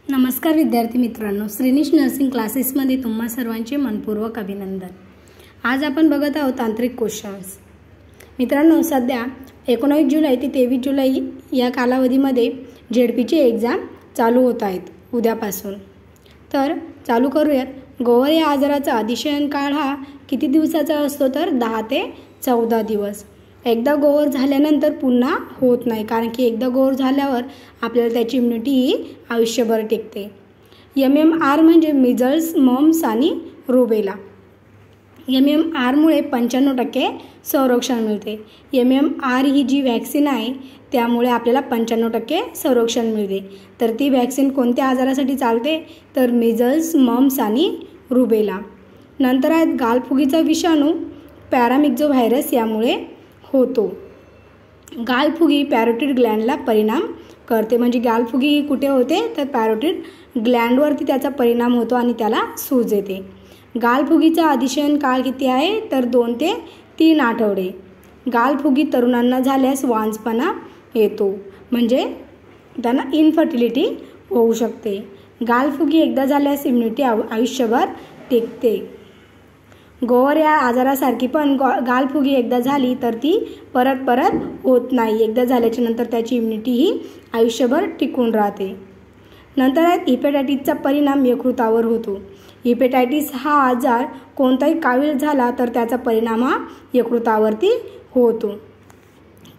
नमस्कार विद्यार्थी मित्रांनो, श्रीनिश नर्सिंग क्लासेसमध्ये तुम्हा सर्वांचे मनपूर्वक अभिनंदन। आज आपण बघत आहोत तांत्रिक क्वेश्चन्स। मित्रांनो, सध्या 19 जुलै ते 23 जुलै या कालावधीमध्ये झेडपीचे एग्जाम चालू होत आहेत उद्यापासून। तर चालू करूयात। गोवर या आजाराचा अधिशयन काळ हा किती दिवसाचा असतो तर 10 ते 14 दिवस। एकदा गोवर झाल्यानंतर पुन्हा होत नाही, कारण की एकदा गोवर झाल्यावर आपल्याला त्याची इम्युनिटी ही आयुष्यभर टिकते। MMR म्हणजे मिजल्स, मम्स आणि रुबेला। MMR मुळे 95% संरक्षण मिळते। MMR ही जी वॅक्सिन आहे त्यामुळे आपल्याला 95% संरक्षण मिळते। तर ती वॅक्सिन कोणत्या आजारासाठी चालते तर मिजल्स, मम्स आणि रुबेला। नंतर आहेत गालफुगीचा विषाणू, पॅरामिक्झो व्हायरस यामुळे होतो। गालफुगी पॅरोटिड ग्लँडला परिणाम करते, म्हणजे गालफुगी ही कुठे होते तर पॅरोटिड ग्लँडवरती त्याचा परिणाम होतो आणि त्याला सूज येते। गालफुगीचा अधिशयन काळ किती आहे तर 2 ते 3 आठवडे। गालफुगी तरुणांना झाल्यास वांझपणा येतो, म्हणजे त्यांना इनफर्टिलिटी होऊ शकते। गालफुगी एकदा झाल्यास इम्युनिटी आयुष्यभर टिकते। गोवर या आजारासारखी पण गालफुगी एकदा झाली तर ती परत होत नाही। एकदा झाल्याच्या नंतर त्याची इम्युनिटी ही आयुष्यभर टिकून राहते। नंतर हिपॅटायटिसचा परिणाम यकृतावर होतो। हिपॅटायटिस हा आजार कोणताही कावीळ झाला तर त्याचा परिणाम हा यकृतावरती होतो।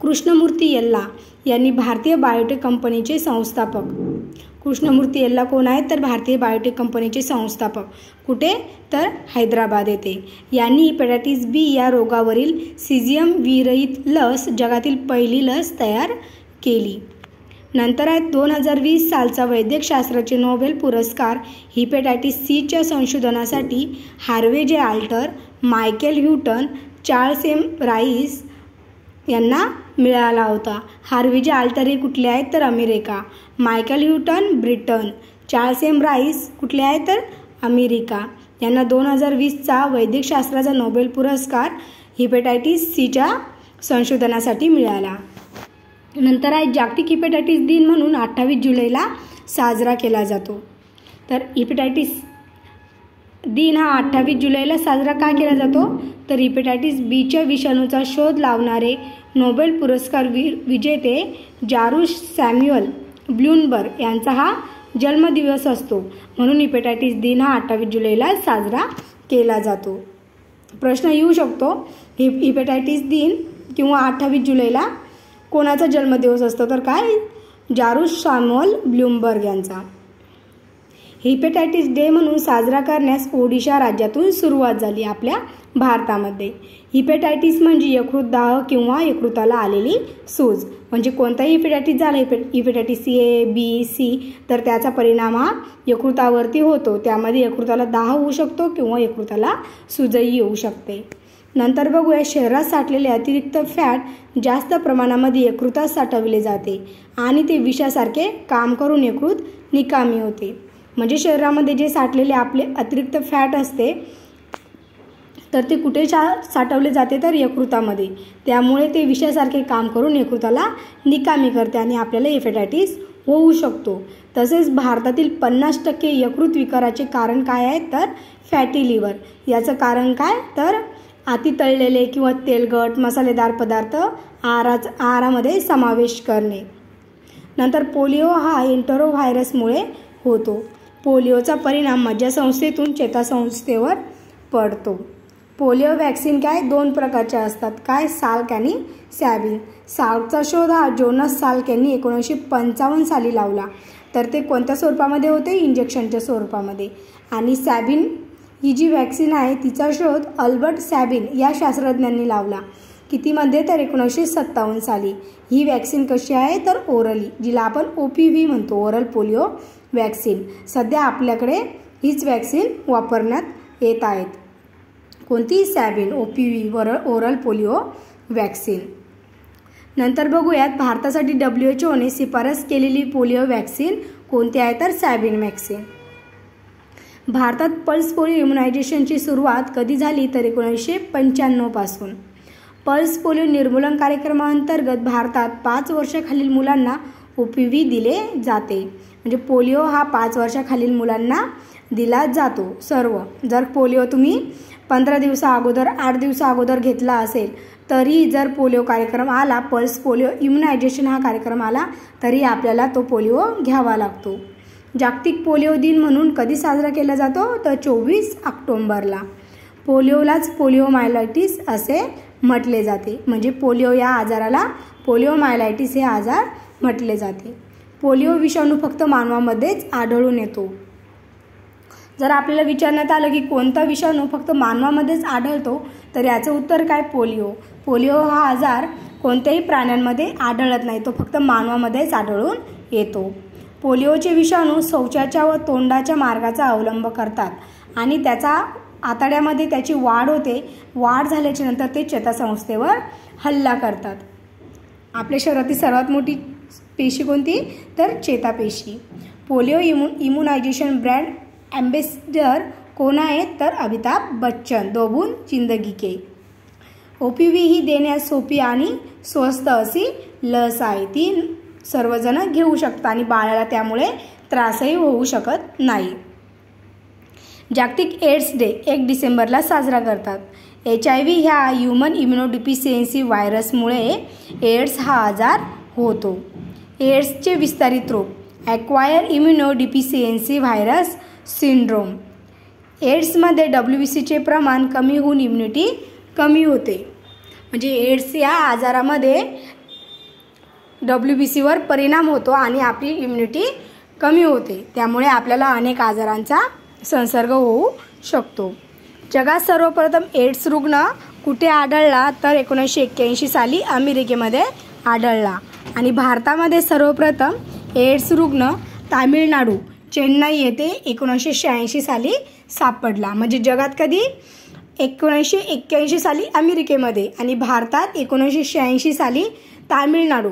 कृष्णमूर्ती यल्ला यांनी भारतीय बायोटेक कंपनीचे संस्थापक। कृष्णमूर्ती यल्ला कोण आहेत तर भारतीय बायोटेक कंपनीचे संस्थापक। कुठे तर हैदराबाद येथे। यांनी हिपॅटायटिस बी या रोगावरील सीझियम विरहित लस जगातील पहिली लस तयार केली। नंतर आहे 2020 सालचा वैद्यकशास्त्राचे नोबेल पुरस्कार हिपॅटायटिस सीच्या संशोधनासाठी Harvey J Alter, Michael Houghton, Charles M Rice यांना मिळाला होता। हार्वे जे आल्टर हे कुठले आहेत तर America, Michael Houghton Britain, Charles M Rice कुठले आहेत तर अमेरिका। यांना 2020चा वैद्यकशास्त्राचा नोबेल पुरस्कार हिपॅटायटिस सीच्या संशोधनासाठी मिळाला। नंतर आहे जागतिक हिपॅटायटिस दिन म्हणून 28 जुलैला साजरा केला जातो। तर हिपॅटायटिस दिन हा 28 जुलैला साजरा का केला जातो तर हिपॅटायटिस बीच्या विषाणूचा शोध लावणारे नोबेल पुरस्कार विजेते जारुश सॅम्युअल ब्लूमबर्ग यांचा हा जन्मदिवस असतो, म्हणून हिपॅटायटिस दिन हा 28 जुलैला साजरा केला जातो। प्रश्न येऊ शकतो, हिपॅटायटिस दिन किंवा 28 जुलैला कोणाचा जन्मदिवस असतो तर काय जारुश सॅम्युअल ब्लूमबर्ग यांचा। हिपॅटायटिस डे म्हणून साजरा करण्यास ओडिशा राज्यातून सुरुवात झाली आपल्या भारतामध्ये। हिपॅटायटिस म्हणजे यकृतदाह किंवा यकृताला आलेली सूज, म्हणजे कोणताही हिपॅटायटिस झाला, हिपॅटायटिस ए, बी, सी, तर त्याचा परिणाम हा यकृतावरती होतो। त्यामध्ये यकृताला दाह होऊ शकतो किंवा यकृताला सूजही येऊ शकते। नंतर बघूया, शरीरात साठलेले अतिरिक्त फॅट जास्त प्रमाणामध्ये यकृतात साठवले जाते आणि ते विषासारखे काम करून यकृत निकामी होते। म्हणजे शरीरामध्ये जे साठलेले आपले अतिरिक्त फॅट असते तर ते कुठे साठवले जाते तर यकृतामध्ये। त्यामुळे ते विषासारखे काम करून यकृताला निकामी करते आणि आपल्याला हिपॅटायटिस होऊ शकतो। तसेच भारतातील 50% यकृत विकाराचे कारण काय आहे तर फॅटी लिव्हर। याचं कारण काय तर अति तळलेले किंवा तेलकट मसालेदार पदार्थ आहारामध्ये समावेश करणे। नंतर पोलिओ हा एंटेरोव्हायरसमुळे होतो। पोलिओचा परिणाम मज्जासंस्थेतून चेतासंस्थेवर पडतो। पोलिओ वॅक्सिन काय 2 प्रकारचे असतात, काय साल्क आणि सॅबिन। साल्कचा शोध हा जोनास साल्क यांनी 1955 साली लावला, तर ते कोणत्या स्वरूपामध्ये होते इंजेक्शनच्या स्वरूपामध्ये। आणि सॅबिन ही जी वॅक्सिन आहे तिचा शोध अल्बर्ट सॅबिन या शास्त्रज्ञांनी लावला, कितीमध्ये तर 1957 साली। ही वॅक्सिन कशी आहे तर ओरली, जिला आपण OPV म्हणतो, ओरल पोलिओ वॅक्सिन। सध्या आपल्याकडे हीच वॅक्सिन वापरण्यात येत आहेत। कोणती सॅबिन OPV ओरल पोलिओ वॅक्सिन। नंतर बघूयात, भारतासाठी WHO ने शिफारस केलेली पोलिओ वॅक्सिन कोणती आहे तर सॅबिन वॅक्सिन। भारतात पल्स पोलिओ इम्युनायझेशनची सुरुवात कधी झाली तर 1995 पासून। पल्स पोलिओ निर्मूलन कार्यक्रमाअंतर्गत भारतात 5 वर्षाखालील मुलांना OPV दिले जाते. म्हणजे पोलिओ हा 5 वर्षाखालील मुलांना दिला जातो सर्व. जर पोलिओ तुम्ही 15 दिवसा अगोदर 8 दिवसा अगोदर घेतला असेल तरी जर पोलिओ कार्यक्रम आला, पल्स पोलिओ इम्युनायझेशन हा कार्यक्रम आला तरी आपल्याला तो पोलिओ घ्यावा लागतो. जागतिक पोलिओ दिन म्हणून कधी साजरा केला जातो तर 24 ऑक्टोबरला. पोलिओलाच पोलिओमायलायटिस असे म्हटले जाते. म्हणजे पोलिओ या आजाराला पोलिओमायलायटिस हे आजार म्हटले जाते. पोलिओ विषाणू फक्त मानवामध्येच आढळून येतो. जर आपल्याला विचारण्यात आलं की कोणता विषाणू फक्त मानवामध्येच आढळतो तर याचं उत्तर काय? पोलिओ. पोलिओ हा आजार कोणत्याही प्राण्यांमध्ये आढळत नाही, तो फक्त मानवामध्येच आढळून येतो. पोलिओचे विषाणू शौचाच्या व तोंडाच्या मार्गाचा अवलंब करतात आणि त्याचा आतड्यामध्ये त्याची वाढ होते. वाढ झाल्याच्या नंतर ते चेतासंस्थेवर हल्ला करतात. आपल्या शरीरातील सर्वात मोठी पेशी कोणती तर चेतापेशी. पोलिओ इम्युनायझेशन ब्रँड ॲम्बेसिडर कोण आहेत तर अमिताभ बच्चन. दोबून जिंदगी के. OPV ही देण्यास सोपी आणि स्वस्त अशी लस आहे. ती सर्वजण घेऊ शकतात आणि बाळाला त्यामुळे त्रासही होऊ शकत नाही. जागतिक एड्स डे 1 डिसेंबरला साजरा करतात. HIV ह्या ह्यूमन इम्युनोडिफिशियन्सी व्हायरसमुळे एड्स हा आजार होतो. एड्सचे विस्तारित रूप ॲक्वायर इम्युनोडिफिशियन्सी व्हायरस सिंड्रोम. एड्समध्ये WBCचे प्रमाण कमी होऊन इम्युनिटी कमी होते. म्हणजे एड्स या आजारामध्ये WBCवर परिणाम होतो आणि आपली इम्युनिटी कमी होते. त्यामुळे आपल्याला अनेक आजारांचा संसर्ग होऊ शकतो. जगात सर्वप्रथम एड्स रुग्ण कुठे आढळला तर 1981 साली अमेरिकेमध्ये आढळला आणि भारतामध्ये सर्वप्रथम एड्स रुग्ण तामिळनाडू चेन्नई येथे 1986 साली सापडला. म्हणजे जगात कधी 1981 साली अमेरिकेमध्ये आणि भारतात 1986 साली तामिळनाडू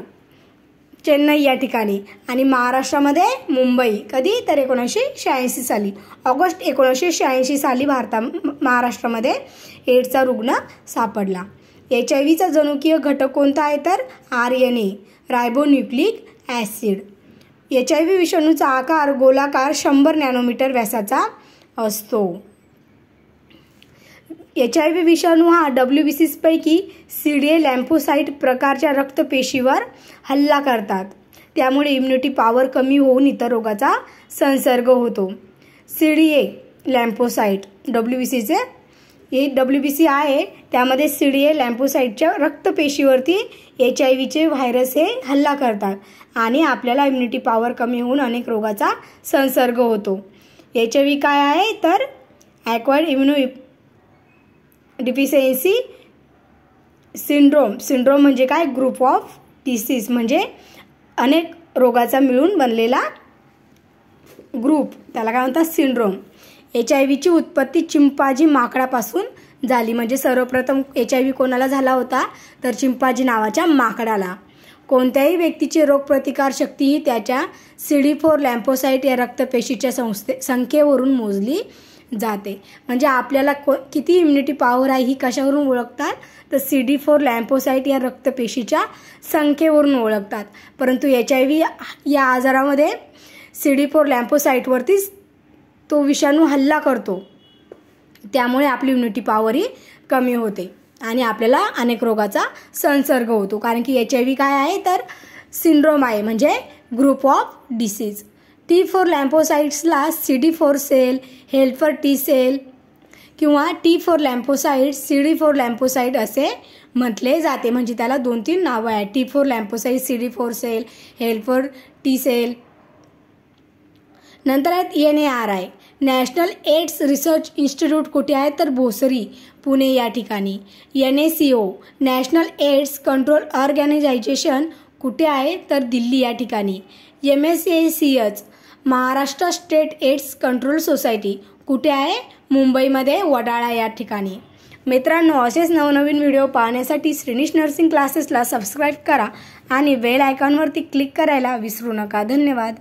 चेन्नई या ठिकाणी आणि महाराष्ट्रामध्ये मुंबई कधी तर 1986 साली. ऑगस्ट 1986 साली महाराष्ट्रामध्ये एड्सचा रुग्ण सापडला. HIVचा जनुकीय घटक कोणता आहे तर RNA रायबोन्यूक्लिक ॲसिड. HIV विषाणूचा आकार गोलाकार 100 नॅनोमीटर व्यासाचा असतो. HIV विषाणू हा WBC पैकी CD8 लॅम्फोसाइट प्रकारच्या रक्तपेशीवर हल्ला करतात. त्यामुळे इम्युनिटी पॉवर कमी होऊन इतर रोगाचा संसर्ग होतो. CD8 लॅम्फोसाइट WBCचे हे WBC आहे त्यामध्ये CD8 लॅम्फोसाइटच्या रक्तपेशीवरती HIVचे व्हायरस हे हल्ला करतात आणि आपल्याला इम्युनिटी पॉवर कमी होऊन अनेक रोगाचा संसर्ग होतो. HIV काय आहे तर ॲक्वायर्ड इम्युनो डिफिशियन्सी सिंड्रोम म्हणजे काय ग्रुप ऑफ डिसीज म्हणजे अनेक रोगाचा मिळून बनलेला ग्रुप, त्याला काय म्हणतात सिंड्रोम. HIVची उत्पत्ती चिंपांझी माकडापासून झाली. म्हणजे सर्वप्रथम HIV कोणाला झाला होता तर चिंपांझी नावाच्या माकडाला. कोणत्याही व्यक्तीची रोगप्रतिकार शक्ती ही त्याच्या CD4 लॅम्फोसाइट या रक्तपेशीच्या संख्येवरून मोजली जाते. म्हणजे आपल्याला किती इम्युनिटी पॉवर आहे ही कशावरून ओळखतात तर CD4 लॅम्फोसाइट या रक्तपेशीच्या संख्येवरून ओळखतात. परंतु HIV या आजारामध्ये CD4 लॅम्फोसाइटवरतीच तो विषाणू हल्ला करतो. त्यामुळे आपली इम्युनिटी पॉवर ही कमी होते आणि आपल्याला अनेक रोगाचा संसर्ग होतो. कारण की HIV काय आहे तर सिंड्रोम आहे म्हणजे ग्रुप ऑफ डिसीज. T4 लॅम्फोसाइट्सला CD4 cell, helper T cell किंवा T4 लॅम्फोसाइट, CD4 लॅम्फोसाइट असे म्हटले जाते. म्हणजे त्याला 2-3 नावं आहेत. T4 lymphocyte, CD4 cell, helper T cell. नंतर आहेत NARI National AIDS Research Institute कुठे आहे तर भोसरी पुणे या ठिकाणी. NACO National AIDS Control Organisation कुठे आहे तर दिल्ली या ठिकाणी. MSACH Maharashtra State AIDS Control Society कुठे आहे मुंबईमध्ये वडाळा या ठिकाणी. मित्रांनो, असेच नवनवीन व्हिडिओ पाहण्यासाठी श्रीनिश नर्सिंग क्लासेसला सबस्क्राईब करा आणि बेल आयकॉनवरती क्लिक करायला विसरू नका. धन्यवाद.